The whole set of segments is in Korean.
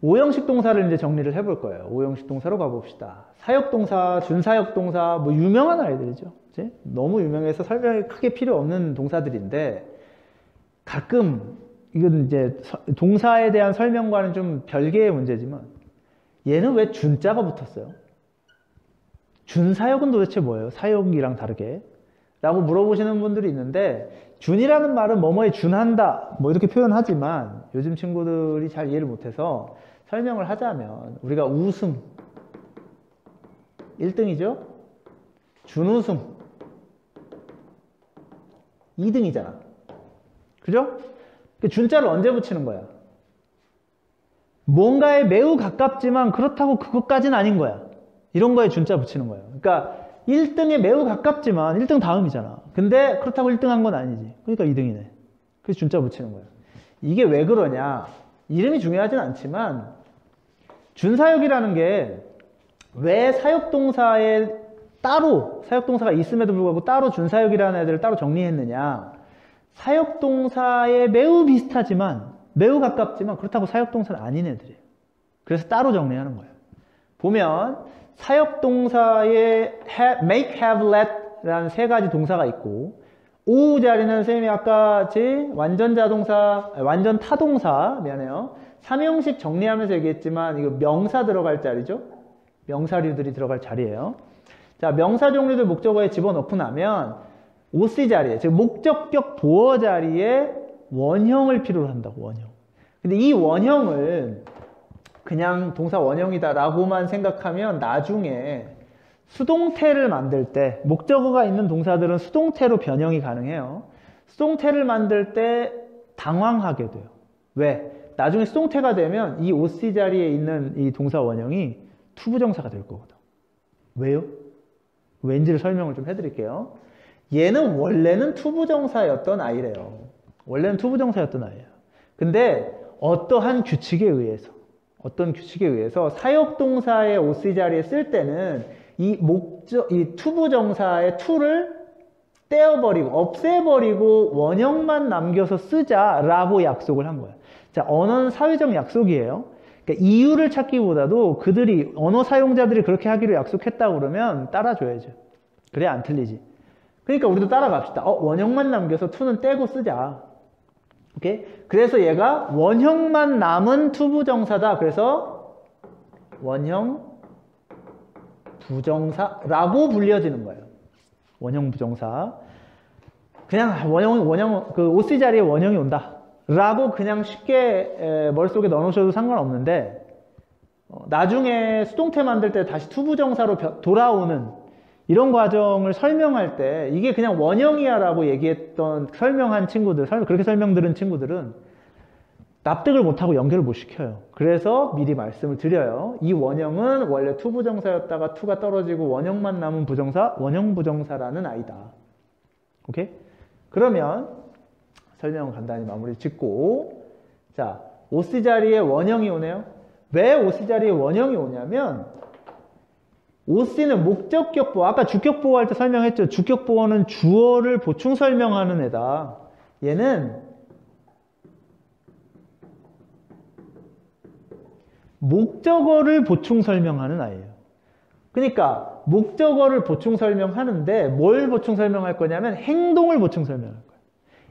오형식 동사를 이제 정리를 해볼 거예요. 오형식 동사로 가봅시다. 사역동사, 준사역동사, 뭐 유명한 아이들이죠. 그치? 너무 유명해서 설명이 크게 필요 없는 동사들인데 가끔 이건 이제 동사에 대한 설명과는 좀 별개의 문제지만 얘는 왜 준자가 붙었어요? 준사역은 도대체 뭐예요? 사역이랑 다르게. 라고 물어보시는 분들이 있는데 준이라는 말은 뭐뭐에 준한다 뭐 이렇게 표현하지만 요즘 친구들이 잘 이해를 못해서 설명을 하자면 우리가 우승 1등이죠? 준우승 2등이잖아. 그죠? 준자를 언제 붙이는 거야? 뭔가에 매우 가깝지만 그렇다고 그것까지는 아닌 거야. 이런 거에 준자 붙이는 거예요. 그러니까 1등에 매우 가깝지만 1등 다음이잖아. 근데 그렇다고 1등 한 건 아니지. 그러니까 2등이네. 그래서 준자 붙이는 거예요. 이게 왜 그러냐? 이름이 중요하진 않지만 준사역이라는 게 왜 사역동사에 따로 사역동사가 있음에도 불구하고 따로 준사역이라는 애들을 따로 정리했느냐? 사역동사에 매우 비슷하지만 매우 가깝지만 그렇다고 사역동사는 아닌 애들이에요. 그래서 따로 정리하는 거예요. 보면 사역동사에 make, have, let 라는 세 가지 동사가 있고 O 자리는 선생님이 아까 완전 자동사, 완전 타동사, 미안해요. 삼형식 정리하면서 얘기했지만 이거 명사 들어갈 자리죠. 명사류들이 들어갈 자리예요. 자, 명사 종류들 목적어에 집어넣고 나면 OC 자리에, 즉 목적격 보어 자리에 원형을 필요로 한다고, 원형. 근데 이 원형을 그냥 동사 원형이다 라고만 생각하면 나중에 수동태를 만들 때 목적어가 있는 동사들은 수동태로 변형이 가능해요. 수동태를 만들 때 당황하게 돼요. 왜? 나중에 수동태가 되면 이 OC 자리에 있는 이 동사 원형이 투부정사가 될 거거든. 왜요? 왠지를 설명을 좀 해드릴게요. 얘는 원래는 투부정사였던 아이래요. 원래는 투부정사였던 아이예요. 근데 어떠한 규칙에 의해서 사역동사의 OC 자리에 쓸 때는 이 투부정사의 투를 떼어버리고 없애버리고 원형만 남겨서 쓰자라고 약속을 한 거예요. 자, 언어는 사회적 약속이에요. 그러니까 이유를 찾기보다도 그들이 언어 사용자들이 그렇게 하기로 약속했다고 그러면 따라줘야죠. 그래야 안 틀리지. 그러니까 우리도 따라갑시다. 원형만 남겨서 투는 떼고 쓰자. 오케이? 그래서 얘가 원형만 남은 투부정사다. 그래서 원형 부정사라고 불려지는 거예요. 원형 부정사. 그냥 원형 그 OC 자리에 원형이 온다 라고 그냥 쉽게 머릿속에 넣어놓으셔도 상관없는데 나중에 수동태 만들 때 다시 투부정사로 돌아오는 이런 과정을 설명할 때 이게 그냥 원형이야 라고 얘기했던 설명한 친구들, 그렇게 설명들은 친구들은 납득을 못하고 연결을 못 시켜요. 그래서 미리 말씀을 드려요. 이 원형은 원래 투부정사였다가 투가 떨어지고 원형만 남은 부정사, 원형 부정사라는 아이다. 오케이? 그러면 설명을 간단히 마무리 짓고, 자, OC 자리에 원형이 오네요. 왜 OC 자리에 원형이 오냐면 OC는 목적격 보어, 아까 주격 보어 할 때 설명했죠. 주격 보어는 주어를 보충 설명하는 애다. 얘는 목적어를 보충 설명하는 아이예요. 그러니까 목적어를 보충 설명하는데 뭘 보충 설명할 거냐면 행동을 보충 설명할 거예요.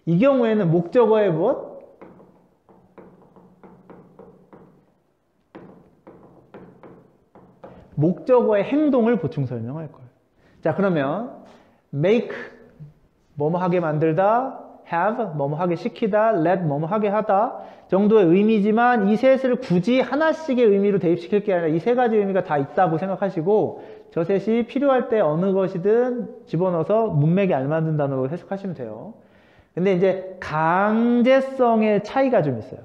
이 경우에는 목적어의 무엇? 목적어의 행동을 보충 설명할 거예요. 자, 그러면 make 뭐뭐 하게 만들다, have 뭐뭐 하게 시키다, let 뭐뭐 하게 하다 정도의 의미지만 이 셋을 굳이 하나씩의 의미로 대입시킬 게 아니라 이 세 가지 의미가 다 있다고 생각하시고 저 셋이 필요할 때 어느 것이든 집어넣어서 문맥에 알맞는 단어로 해석하시면 돼요. 근데 이제 강제성의 차이가 좀 있어요.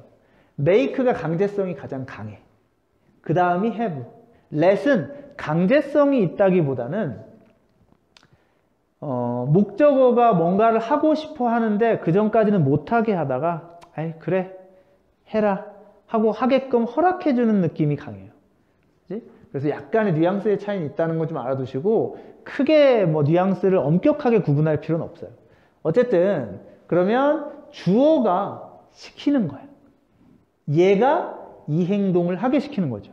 make가 강제성이 가장 강해. 그 다음이 have. let은 강제성이 있다기보다는 목적어가 뭔가를 하고 싶어 하는데 그 전까지는 못하게 하다가 아이 그래 해라 하고 하게끔 허락해주는 느낌이 강해요. 그치? 그래서 약간의 뉘앙스의 차이는 있다는 거 좀 알아두시고 크게 뭐 뉘앙스를 엄격하게 구분할 필요는 없어요. 어쨌든 그러면 주어가 시키는 거예요. 얘가 이 행동을 하게 시키는 거죠.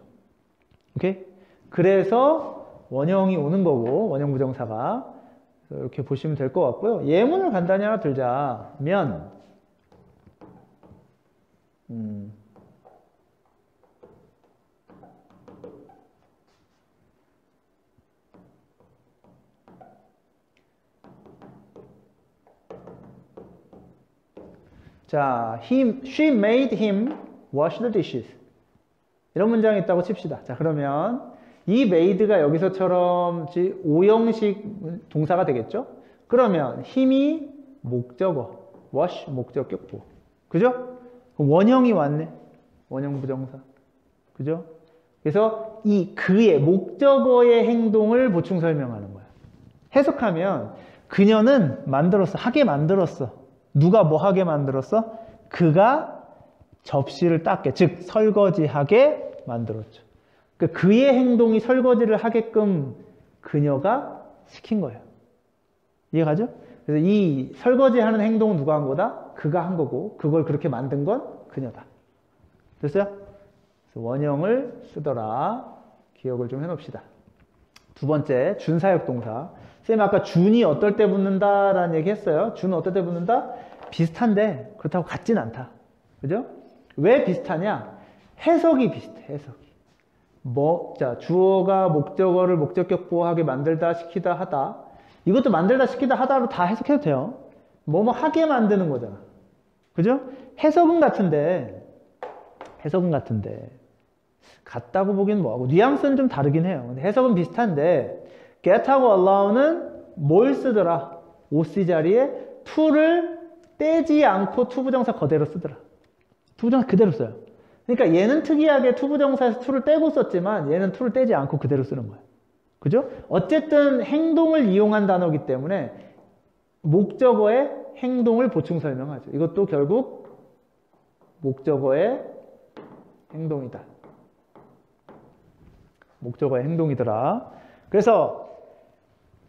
오케이? 그래서 원형이 오는 거고, 원형 부정사가. 이렇게 보시면 될 것 같고요. 예문을 간단히 하나 들자면, 자, she made him wash the dishes. 이런 문장이 있다고 칩시다. 자, 그러면 이 made가 여기서처럼 5형식 동사가 되겠죠? 그러면 힘이 목적어, wash 목적격보. 그죠? 원형이 왔네. 원형 부정사. 그죠? 그래서 이 그의 목적어의 행동을 보충 설명하는 거야. 해석하면 그녀는 만들었어. 하게 만들었어. 누가 뭐 하게 만들었어? 그가 접시를 닦게, 즉 설거지하게 만들었죠. 그러니까 그의 행동이 설거지를 하게끔 그녀가 시킨 거예요. 이해가죠? 그래서 이 설거지하는 행동은 누가 한 거다? 그가 한 거고 그걸 그렇게 만든 건 그녀다. 됐어요? 그래서 원형을 쓰더라. 기억을 좀 해놓읍시다. 두 번째, 준사역 동사. 쌤 아까 준이 어떨 때 붙는다라는 얘기 했어요. 준은 어떨 때 붙는다? 비슷한데 그렇다고 같진 않다. 그죠? 왜 비슷하냐? 해석이 비슷해. 해석이. 자, 주어가 목적어를 목적격보하게 만들다, 시키다, 하다. 이것도 만들다, 시키다, 하다로 다 해석해도 돼요. 뭐뭐 하게 만드는 거잖아. 그죠? 해석은 같은데 같다고 보기는 뭐하고 뉘앙스는 좀 다르긴 해요. 근데 해석은 비슷한데 get하고 allow는 뭘 쓰더라? OC 자리에 to를 떼지 않고 투부정사 그대로 쓰더라. 투부정사 그대로 써요. 그러니까 얘는 특이하게 투부정사에서 to를 떼고 썼지만 얘는 to를 떼지 않고 그대로 쓰는 거예요. 그죠? 어쨌든 행동을 이용한 단어이기 때문에 목적어의 행동을 보충 설명하죠. 이것도 결국 목적어의 행동이다. 목적어의 행동이더라. 그래서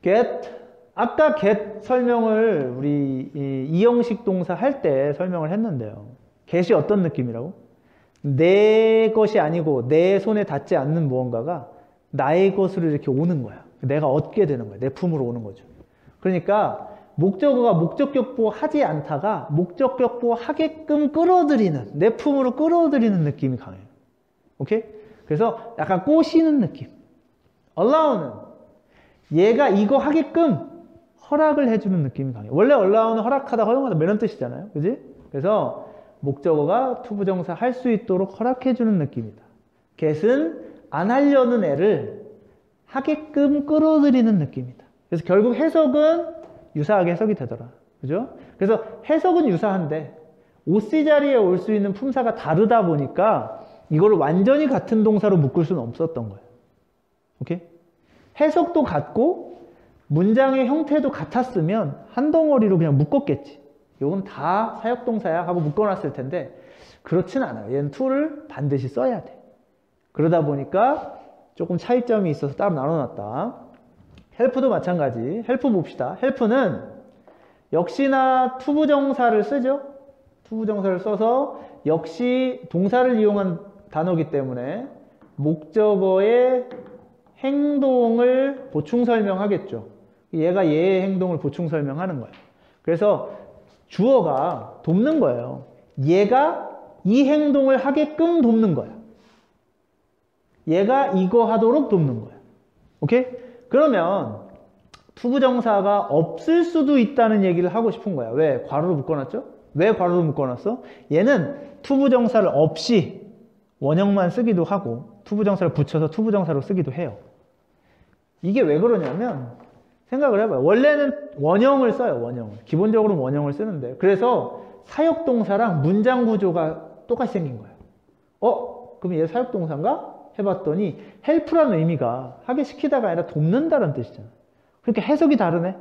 get, 아까 get 설명을 우리 이형식 동사 할 때 설명을 했는데요. get이 어떤 느낌이라고? 내 것이 아니고 내 손에 닿지 않는 무언가가 나의 것으로 이렇게 오는 거야. 내가 얻게 되는 거야. 내 품으로 오는 거죠. 그러니까 목적어가 목적격보 하지 않다가 목적격보 하게끔 끌어들이는, 내 품으로 끌어들이는 느낌이 강해요. 오케이? 그래서 약간 꼬시는 느낌. allow는 얘가 이거 하게끔 허락을 해주는 느낌이 강해요. 원래 allow는 허락하다, 허용하다 이런 뜻이잖아요. 그지? 그래서 목적어가 투부정사 할 수 있도록 허락해주는 느낌이다. get은 안 하려는 애를 하게끔 끌어들이는 느낌이다. 그래서 결국 해석은 유사하게 해석이 되더라. 그죠? 그래서 해석은 유사한데 OC 자리에 올 수 있는 품사가 다르다 보니까 이거를 완전히 같은 동사로 묶을 수는 없었던 거예요. 오케이? 해석도 같고 문장의 형태도 같았으면 한 덩어리로 그냥 묶었겠지. 이건 다 사역동사야 하고 묶어놨을 텐데 그렇진 않아요. 얘는 to를 반드시 써야 돼. 그러다 보니까 조금 차이점이 있어서 따로 나눠놨다. help도 마찬가지. help 봅시다. help는 역시나 투부정사를 쓰죠. 투부정사를 써서 역시 동사를 이용한 단어이기 때문에 목적어의 행동을 보충 설명하겠죠. 얘가 얘의 행동을 보충 설명하는 거예요. 그래서 주어가 돕는 거예요. 얘가 이 행동을 하게끔 돕는 거야. 얘가 이거 하도록 돕는 거야. 오케이? 그러면 투부정사가 없을 수도 있다는 얘기를 하고 싶은 거야. 왜? 괄호로 묶어놨죠? 왜 괄호로 묶어놨어? 얘는 투부정사를 없이 원형만 쓰기도 하고 투부정사를 붙여서 투부정사로 쓰기도 해요. 이게 왜 그러냐면 생각을 해봐요. 원래는 원형을 써요. 원형을. 기본적으로 원형을 쓰는데 그래서 사역동사랑 문장 구조가 똑같이 생긴 거예요. 그럼 얘 사역동사인가? 해봤더니 help라는 의미가 하게 시키다가 아니라 돕는다는 뜻이잖아. 그러니까 해석이 다르네.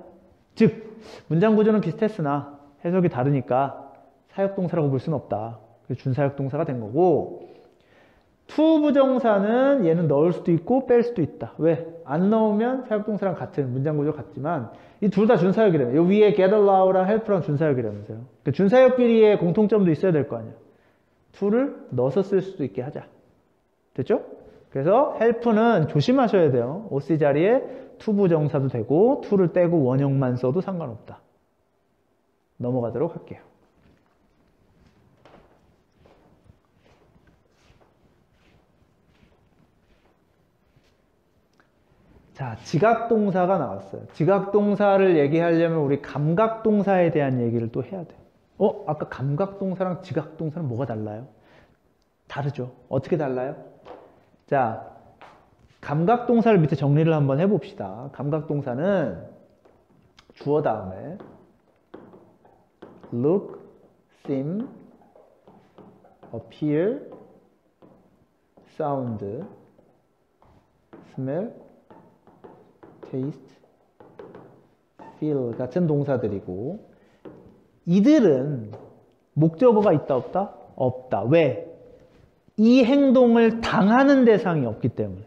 즉 문장 구조는 비슷했으나 해석이 다르니까 사역동사라고 볼 수는 없다. 그래서 준사역동사가 된 거고 투부정사는 얘는 넣을 수도 있고 뺄 수도 있다. 왜? 안 넣으면 사역동사랑 같은 문장 구조 같지만 이 둘 다 준사역이라면 요 위에 get allow랑 help랑 준사역이라면서요. 그러니까 준사역끼리의 공통점도 있어야 될 거 아니야. to를 넣어서 쓸 수도 있게 하자. 됐죠? 그래서 help는 조심하셔야 돼요. OC 자리에 to 부정사도 되고 to를 떼고 원형만 써도 상관없다. 넘어가도록 할게요. 자, 지각동사가 나왔어요. 지각동사를 얘기하려면 우리 감각동사에 대한 얘기를 또 해야 돼요. 아까 감각동사랑 지각동사는 뭐가 달라요? 다르죠. 어떻게 달라요? 자, 감각동사를 밑에 정리를 한번 해봅시다. 감각동사는 주어 다음에 look, seem, appear, sound, smell, taste, feel 같은 동사들이고 이들은 목적어가 있다 없다? 없다. 왜? 이 행동을 당하는 대상이 없기 때문에.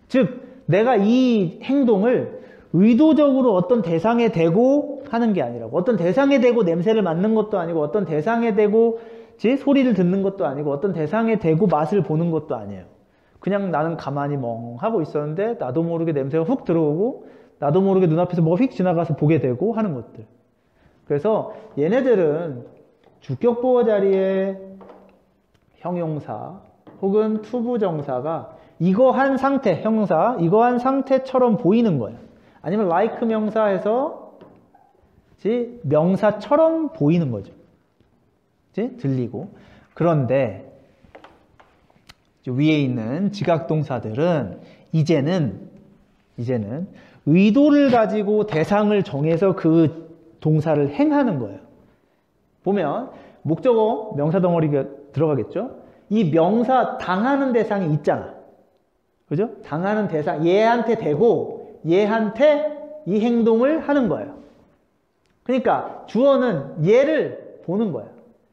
즉 내가 이 행동을 의도적으로 어떤 대상에 대고 하는 게 아니라고. 어떤 대상에 대고 냄새를 맡는 것도 아니고 어떤 대상에 대고 소리를 듣는 것도 아니고 어떤 대상에 대고 맛을 보는 것도 아니에요. 그냥 나는 가만히 멍하고 있었는데 나도 모르게 냄새가 훅 들어오고 나도 모르게 눈앞에서 뭐가 휙 지나가서 보게 되고 하는 것들. 그래서 얘네들은 주격보호 자리에 형용사 혹은 투부정사가 이거 한 상태, 형용사 이거 한 상태처럼 보이는 거예요. 아니면 like 명사에서 명사처럼 보이는 거죠. 들리고. 그런데 위에 있는 지각동사들은 이제는 의도를 가지고 대상을 정해서 그 동사를 행하는 거예요. 보면 목적어 명사 덩어리가 들어가겠죠? 이 명사 당하는 대상이 있잖아. 그죠? 당하는 대상, 얘한테 대고 얘한테 이 행동을 하는 거예요. 그러니까 주어는 얘를 보는 거야.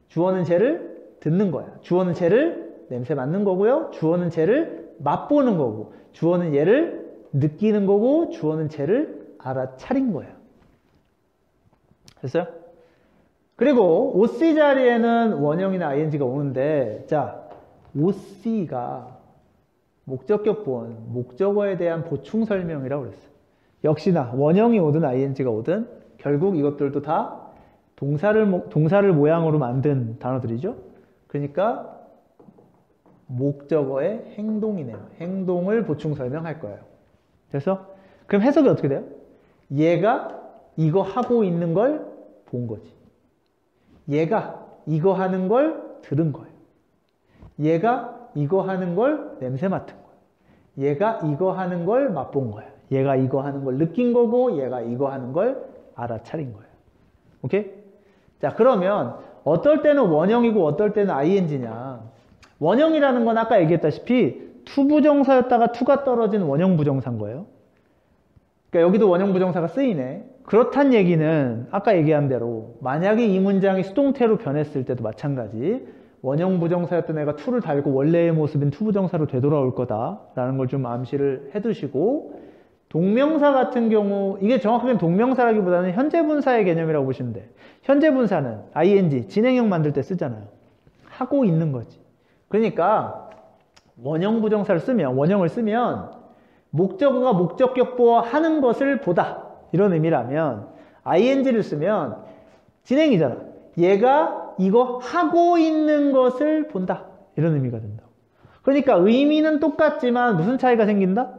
주어는 쟤를 듣는 거야. 주어는 쟤를 냄새 맡는 거고요. 주어는 쟤를 맛보는 거고 주어는 얘를 느끼는 거고 주어는 쟤를 알아차린 거예요. 됐어요? 그리고 OC 자리에는 원형이나 ING가 오는데 자, OC가 목적격 보원, 목적어에 대한 보충 설명이라고 그랬어요. 역시나 원형이 오든 ING가 오든 결국 이것들도 다 동사를 모양으로 만든 단어들이죠. 그러니까 목적어의 행동이네요. 행동을 보충 설명할 거예요. 그래서 그럼 해석이 어떻게 돼요? 얘가 이거 하고 있는 걸 본 거지. 얘가 이거 하는 걸 들은 거예요. 얘가 이거 하는 걸 냄새 맡은 거예요. 얘가 이거 하는 걸 맛본 거예요. 얘가 이거 하는 걸 느낀 거고 얘가 이거 하는 걸 알아차린 거예요. 오케이? 자, 그러면 어떨 때는 원형이고 어떨 때는 ING냐. 원형이라는 건 아까 얘기했다시피 투부정사였다가 투가 떨어진 원형 부정사인 거예요. 그러니까 여기도 원형 부정사가 쓰이네. 그렇단 얘기는 아까 얘기한 대로 만약에 이 문장이 수동태로 변했을 때도 마찬가지 원형 부정사였던 애가 투를 달고 원래의 모습인 투부정사로 되돌아올 거다라는 걸 좀 암시를 해두시고 동명사 같은 경우 이게 정확하게는 동명사라기보다는 현재분사의 개념이라고 보시면 돼. 현재분사는 ING, 진행형 만들 때 쓰잖아요. 하고 있는 거지. 그러니까 원형을 쓰면 목적어가 목적격 보어 하는 것을 보다 이런 의미라면 ING를 쓰면 진행이잖아. 얘가 이거 하고 있는 것을 본다 이런 의미가 된다. 그러니까 의미는 똑같지만 무슨 차이가 생긴다?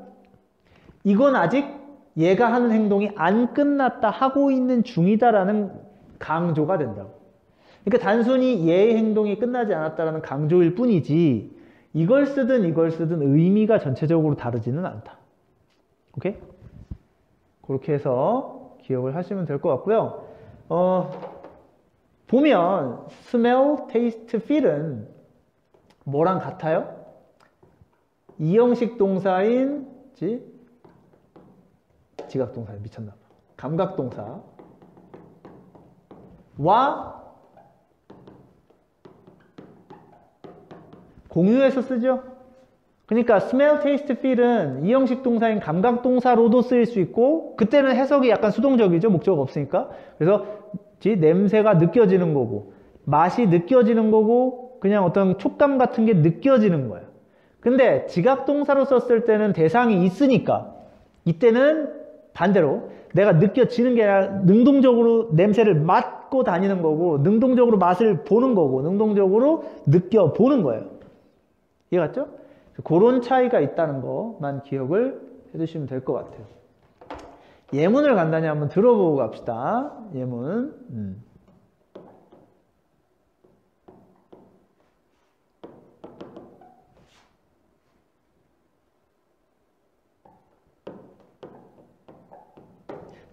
이건 아직 얘가 하는 행동이 안 끝났다, 하고 있는 중이다라는 강조가 된다고. 그러니까 단순히 얘의 행동이 끝나지 않았다라는 강조일 뿐이지 이걸 쓰든 의미가 전체적으로 다르지는 않다. 오케이? 그렇게 해서 기억을 하시면 될 것 같고요. 보면 smell, taste, feel은 뭐랑 같아요? 이형식 동사인 지각동사 미쳤나 봐. 감각동사와 공유해서 쓰죠. 그러니까 smell, taste, feel은 이형식 동사인 감각동사로도 쓰일 수 있고 그때는 해석이 약간 수동적이죠. 목적어가 없으니까. 그래서 냄새가 느껴지는 거고 맛이 느껴지는 거고 그냥 어떤 촉감 같은 게 느껴지는 거야. 근데 지각동사로 썼을 때는 대상이 있으니까 이때는 반대로 내가 느껴지는 게 아니라 능동적으로 냄새를 맡고 다니는 거고 능동적으로 맛을 보는 거고 능동적으로 느껴보는 거예요. 이해 갔죠? 그런 차이가 있다는 것만 기억을 해두시면 될 것 같아요. 예문을 간단히 한번 들어보고 갑시다. 예문.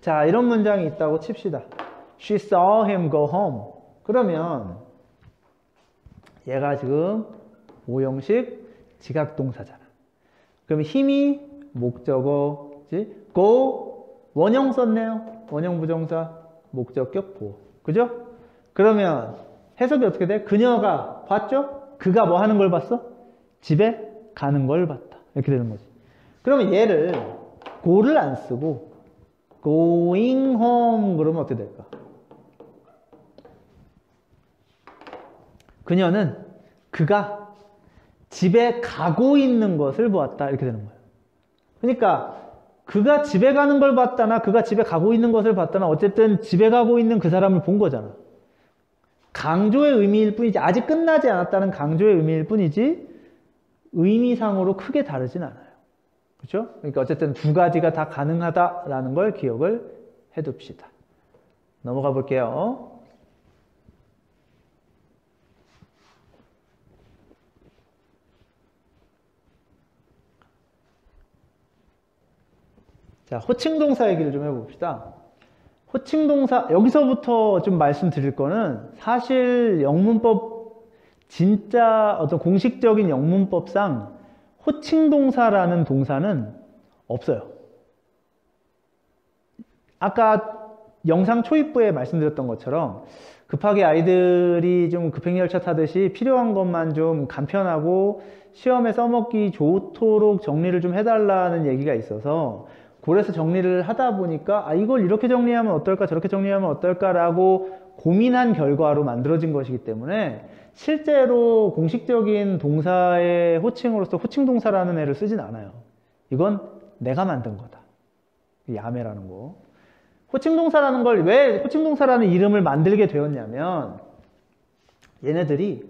자, 이런 문장이 있다고 칩시다. She saw him go home. 그러면 얘가 지금 5형식 지각동사잖아. 그럼 힘이 목적어지. go 원형 썼네요. 원형 부정사 목적격 보호. 그죠? 그러면 해석이 어떻게 돼? 그녀가 봤죠? 그가 뭐 하는 걸 봤어? 집에 가는 걸 봤다. 이렇게 되는 거지. 그러면 얘를 go를 안 쓰고 going home 그러면 어떻게 될까? 그녀는 그가 집에 가고 있는 것을 보았다. 이렇게 되는 거예요. 그러니까 그가 집에 가는 걸 봤다나 그가 집에 가고 있는 것을 봤다나 어쨌든 집에 가고 있는 그 사람을 본 거잖아. 강조의 의미일 뿐이지 아직 끝나지 않았다는 강조의 의미일 뿐이지 의미상으로 크게 다르진 않아요. 그렇죠? 그러니까 어쨌든 두 가지가 다 가능하다라는 걸 기억을 해둡시다. 넘어가 볼게요. 자, 호칭동사 얘기를 좀 해봅시다. 호칭동사, 여기서부터 좀 말씀드릴 거는 사실 영문법, 진짜 어떤 공식적인 영문법상 호칭동사라는 동사는 없어요. 아까 영상 초입부에 말씀드렸던 것처럼 급하게 아이들이 좀 급행열차 타듯이 필요한 것만 좀 간편하고 시험에 써먹기 좋도록 정리를 좀 해달라는 얘기가 있어서 그래서 정리를 하다 보니까 이걸 이렇게 정리하면 어떨까 저렇게 정리하면 어떨까라고 고민한 결과로 만들어진 것이기 때문에 실제로 공식적인 동사의 호칭으로서 호칭동사라는 애를 쓰진 않아요. 이건 내가 만든 거다. 야매라는 거. 호칭동사라는 걸 왜 호칭동사라는 이름을 만들게 되었냐면 얘네들이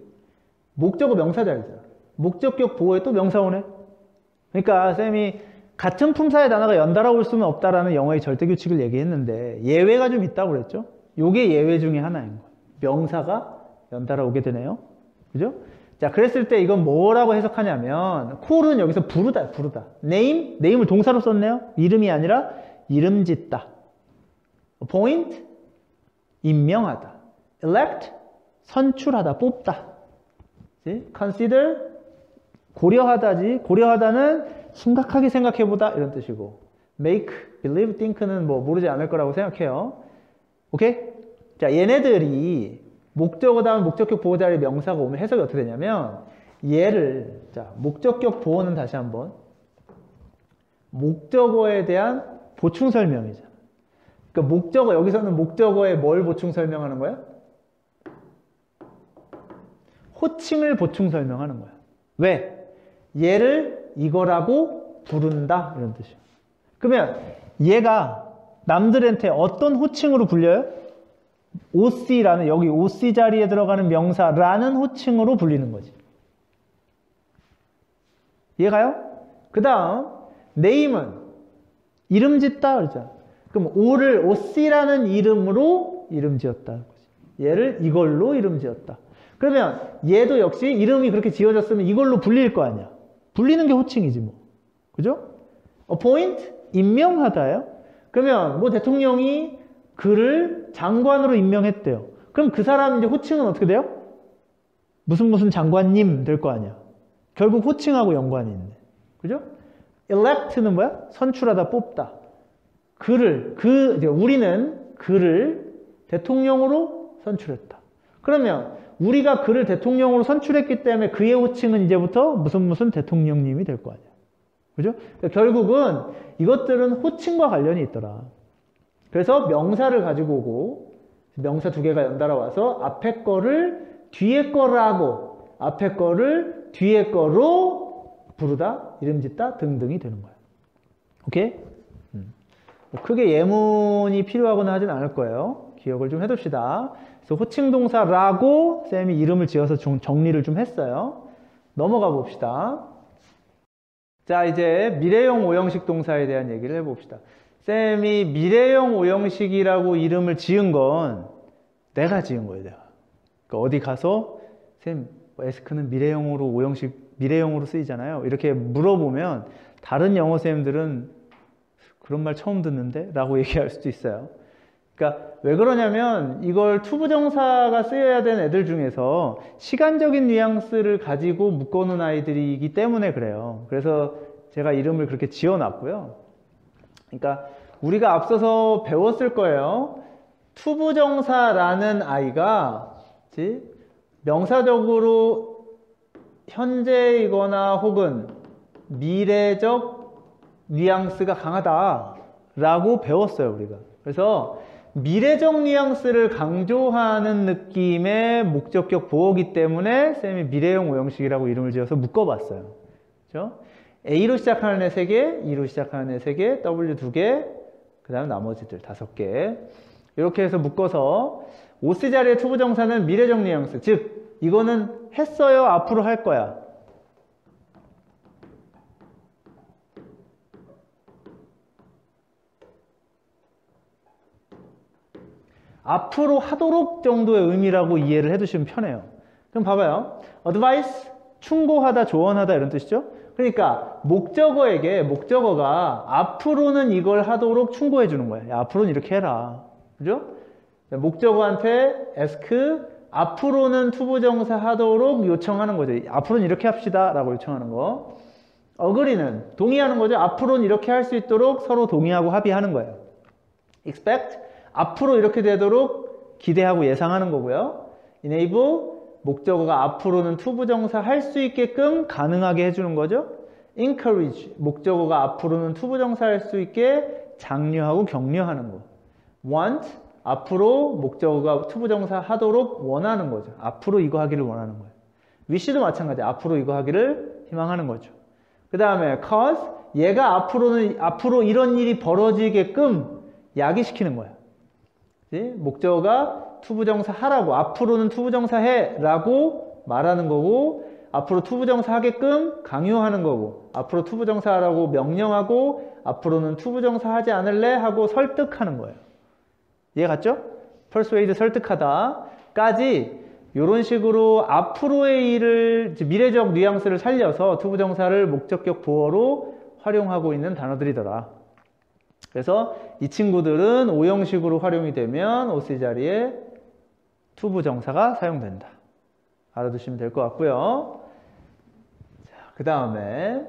목적어 명사절이잖아. 목적격 보호에 또 명사 오네. 그러니까 쌤이 같은 품사의 단어가 연달아 올 수는 없다라는 영어의 절대규칙을 얘기했는데 예외가 좀 있다고 그랬죠. 요게 예외 중에 하나인 거예요. 명사가 연달아 오게 되네요. 그죠? 자, 그랬을 때 이건 뭐라고 해석하냐면 콜은 여기서 부르다, 부르다. 네임을 동사로 썼네요. 이름이 아니라 이름 짓다. appoint, 임명하다. elect, 선출하다, 뽑다. consider, 고려하다지. 고려하다는 심각하게 생각해보다 이런 뜻이고 make, believe, think는 뭐 모르지 않을 거라고 생각해요. 오케이? 자, 얘네들이 목적어 다음 목적격 보호 자리 명사가 오면 해석이 어떻게 되냐면 얘를 자 목적격 보호는 다시 한번 목적어에 대한 보충 설명이잖아. 그러니까 목적어 여기서는 목적어에 뭘 보충 설명하는 거야? 호칭을 보충 설명하는 거야. 왜? 얘를 이거라고 부른다 이런 뜻이야. 그러면 얘가 남들한테 어떤 호칭으로 불려요? OC라는 여기 OC 자리에 들어가는 명사라는 호칭으로 불리는 거지. 이해가요? 그 다음 name은 이름 짓다 그러잖아. 그럼 O를 OC라는 이름으로 이름 지었다. 얘를 이걸로 이름 지었다. 그러면 얘도 역시 이름이 그렇게 지어졌으면 이걸로 불릴 거 아니야. 불리는 게 호칭이지 뭐. 그죠? appoint, 임명하다예요. 그러면 뭐 대통령이 그를 장관으로 임명했대요. 그럼 그 사람 이제 호칭은 어떻게 돼요? 무슨 장관님 될 거 아니야. 결국 호칭하고 연관이 있네. 그죠? elect는 뭐야? 선출하다, 뽑다. 우리는 그를 대통령으로 선출했다. 그러면 우리가 그를 대통령으로 선출했기 때문에 그의 호칭은 이제부터 무슨 대통령님이 될 거 아니야. 그죠? 그러니까 결국은 이것들은 호칭과 관련이 있더라. 그래서 명사를 가지고 오고 명사 두 개가 연달아 와서 앞에 거를 뒤에 거라고 앞에 거를 뒤에 거로 부르다, 이름 짓다 등등이 되는 거예요. 오케이? 뭐 크게 예문이 필요하거나 하진 않을 거예요. 기억을 좀 해둡시다. 그래서 호칭 동사라고 쌤이 이름을 지어서 정리를 좀 했어요. 넘어가 봅시다. 자, 이제 미래형 오형식 동사에 대한 얘기를 해봅시다. 쌤이 미래형 오형식이라고 이름을 지은 건 내가 지은 거예요, 내가. 그러니까 어디 가서 쌤, 에스크는 미래형으로 오형식, 미래형으로 쓰이잖아요. 이렇게 물어보면 다른 영어 쌤들은 그런 말 처음 듣는데? 라고 얘기할 수도 있어요. 그러니까 왜 그러냐면 이걸 투부정사가 쓰여야 되는 애들 중에서 시간적인 뉘앙스를 가지고 묶어놓은 아이들이기 때문에 그래요. 그래서 제가 이름을 그렇게 지어놨고요. 그러니까 우리가 앞서서 배웠을 거예요. 투부정사라는 아이가 명사적으로 현재이거나 혹은 미래적 뉘앙스가 강하다라고 배웠어요, 우리가. 그래서 미래적 뉘앙스를 강조하는 느낌의 목적격 보어기 때문에 쌤이 미래형 오형식이라고 이름을 지어서 묶어봤어요. 그렇죠? A로 시작하는 애 3개, E로 시작하는 애 3개, W 2개, 그 다음 나머지들 5개. 이렇게 해서 묶어서 OC 자리의 투부정사는 미래적 뉘앙스, 즉 이거는 했어요, 앞으로 할 거야. 앞으로 하도록 정도의 의미라고 이해를 해두시면 편해요. 그럼 봐봐요. advice, 충고하다, 조언하다 이런 뜻이죠. 그러니까 목적어가 앞으로는 이걸 하도록 충고해 주는 거야. 야, 앞으로는 이렇게 해라. 그죠? 목적어한테 ask, 앞으로는 투부정사 하도록 요청하는 거죠. 앞으로는 이렇게 합시다 라고 요청하는 거. agree는 동의하는 거죠. 앞으로는 이렇게 할 수 있도록 서로 동의하고 합의하는 거예요. expect, 앞으로 이렇게 되도록 기대하고 예상하는 거고요. enable, 목적어가 앞으로는 투부정사 할 수 있게끔 가능하게 해주는 거죠. encourage, 목적어가 앞으로는 투부정사 할 수 있게 장려하고 격려하는 거. want, 앞으로 목적어가 투부정사 하도록 원하는 거죠. 앞으로 이거 하기를 원하는 거예요. wish도 마찬가지, 앞으로 이거 하기를 희망하는 거죠. 그 다음에 cause, 얘가 앞으로 이런 일이 벌어지게끔 야기시키는 거야. 목적어가 투부정사 하라고, 앞으로는 투부정사 해 라고 말하는 거고, 앞으로 투부정사 하게끔 강요하는 거고, 앞으로 투부정사 하라고 명령하고, 앞으로는 투부정사 하지 않을래 하고 설득하는 거예요. 이해 갔죠? persuade, 설득하다 까지 이런 식으로 앞으로의 일을, 미래적 뉘앙스를 살려서 투부정사를 목적격 보어로 활용하고 있는 단어들이더라. 그래서 이 친구들은 오형식으로 활용이 되면 OC 자리에 투부정사가 사용된다. 알아두시면 될 것 같고요. 그 다음에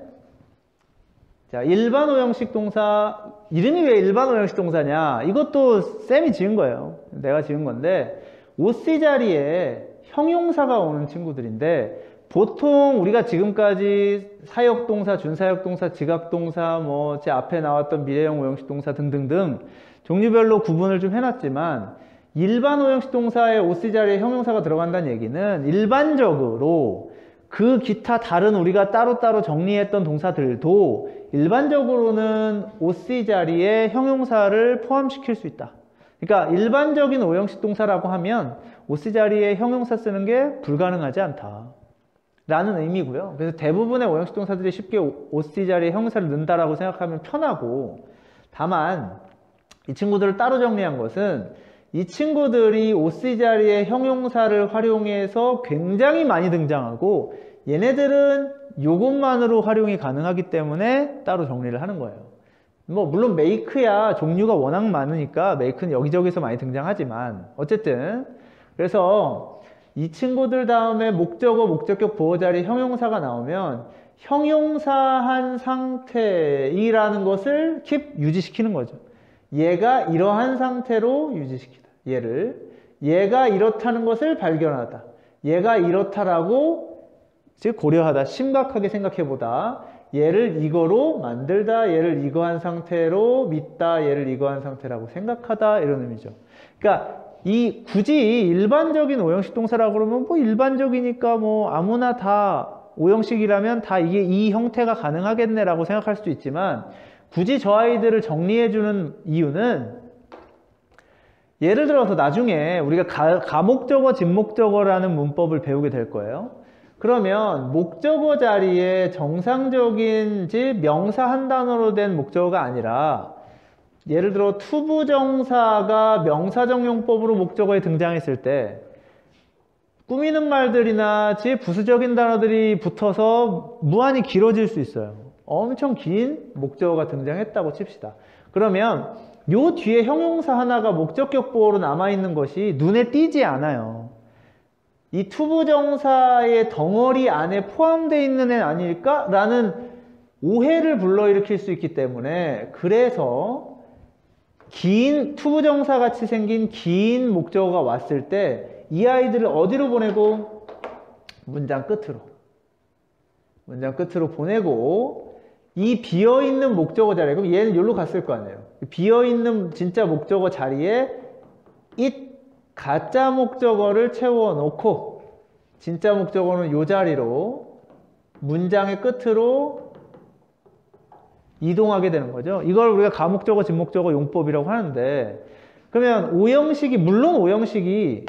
일반 오형식 동사, 이름이 왜 일반 오형식 동사냐? 이것도 쌤이 지은 거예요. 내가 지은 건데 OC 자리에 형용사가 오는 친구들인데, 보통 우리가 지금까지 사역동사, 준사역동사, 지각동사, 제 앞에 나왔던 미래형 오형식 동사 등등등 종류별로 구분을 좀 해놨지만, 일반 오형식 동사의 OC 자리에 형용사가 들어간다는 얘기는 일반적으로 그 기타 다른 우리가 따로따로 정리했던 동사들도 일반적으로는 OC 자리에 형용사를 포함시킬 수 있다. 그러니까 일반적인 오형식 동사라고 하면 OC 자리에 형용사 쓰는 게 불가능하지 않다 라는 의미고요. 그래서 대부분의 오형식 동사들이 쉽게 OC 자리에 형용사를 넣는다라고 생각하면 편하고, 다만 이 친구들을 따로 정리한 것은 이 친구들이 OC 자리에 형용사를 활용해서 굉장히 많이 등장하고, 얘네들은 이것만으로 활용이 가능하기 때문에 따로 정리를 하는 거예요. 물론 make야 종류가 워낙 많으니까 make는 여기저기서 많이 등장하지만, 어쨌든 그래서 이 친구들 다음에 목적어, 목적격 보어 자리 형용사가 나오면 형용사한 상태이라는 것을 유지시키는 거죠. 얘가 이러한 상태로 유지시키다. 얘가 이렇다는 것을 발견하다. 얘가 이렇다라고 즉 고려하다, 심각하게 생각해보다, 얘를 이거로 만들다, 얘를 이거한 상태로 믿다, 얘를 이거한 상태라고 생각하다, 이런 의미죠. 그러니까 이 굳이 일반적인 오형식 동사라고 그러면 뭐 일반적이니까 뭐 아무나 다 오형식이라면 다 이게 이 형태가 가능하겠네라고 생각할 수도 있지만 굳이 저 아이들을 정리해주는 이유는 예를 들어서 나중에 우리가 가목적어, 진목적어라는 문법을 배우게 될 거예요. 그러면 목적어 자리에 정상적인 명사 한 단어로 된 목적어가 아니라 예를 들어 투부정사가 명사정용법으로 목적어에 등장했을 때 꾸미는 말들이나 부수적인 단어들이 붙어서 무한히 길어질 수 있어요. 엄청 긴 목적어가 등장했다고 칩시다. 그러면 요 뒤에 형용사 하나가 목적격 보어로 남아있는 것이 눈에 띄지 않아요. 이 투부정사의 덩어리 안에 포함되어 있는 애 아닐까? 라는 오해를 불러일으킬 수 있기 때문에 그래서 긴 투부정사 같이 생긴 긴 목적어가 왔을 때 이 아이들을 어디로 보내고? 문장 끝으로 보내고 이 비어있는 목적어 자리에 그럼 얘는 여기로 갔을 거 아니에요. 비어있는 진짜 목적어 자리에 it 가짜 목적어를 채워놓고 진짜 목적어는 이 자리로 문장의 끝으로 이동하게 되는 거죠. 이걸 우리가 가목적어, 진목적어 용법이라고 하는데 그러면 오형식이 물론 오형식이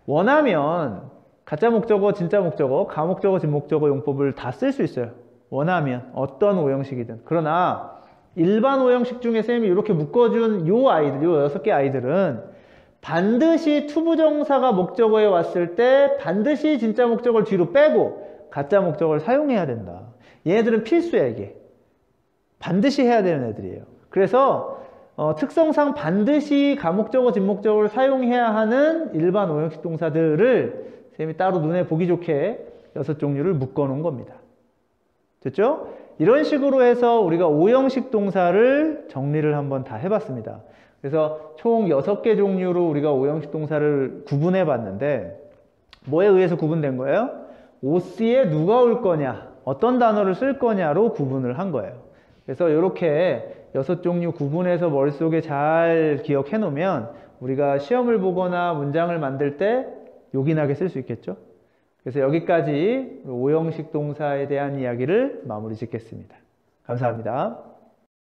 원하면 가짜 목적어, 진짜 목적어, 가목적어, 진목적어 용법을 다 쓸 수 있어요. 원하면 어떤 오형식이든. 그러나 일반 오형식 중에 쌤이 이렇게 묶어준 요 아이들, 요 6개 아이들은 반드시 투부정사가 목적어에 왔을 때 반드시 진짜 목적어를 뒤로 빼고 가짜 목적어를 사용해야 된다. 얘네들은 필수야 이게. 반드시 해야 되는 애들이에요. 그래서 특성상 반드시 가목적어, 진목적어를 사용해야 하는 일반 오형식 동사들을 쌤이 따로 눈에 보기 좋게 6종류를 묶어놓은 겁니다. 됐죠? 이런 식으로 해서 우리가 오형식 동사를 정리를 한번 다 해봤습니다. 그래서 총 6개 종류로 우리가 오형식 동사를 구분해 봤는데 뭐에 의해서 구분된 거예요? OC에 누가 올 거냐, 어떤 단어를 쓸 거냐로 구분을 한 거예요. 그래서 이렇게 6종류 구분해서 머릿속에 잘 기억해 놓으면 우리가 시험을 보거나 문장을 만들 때 요긴하게 쓸 수 있겠죠. 그래서 여기까지 오형식 동사에 대한 이야기를 마무리 짓겠습니다. 감사합니다.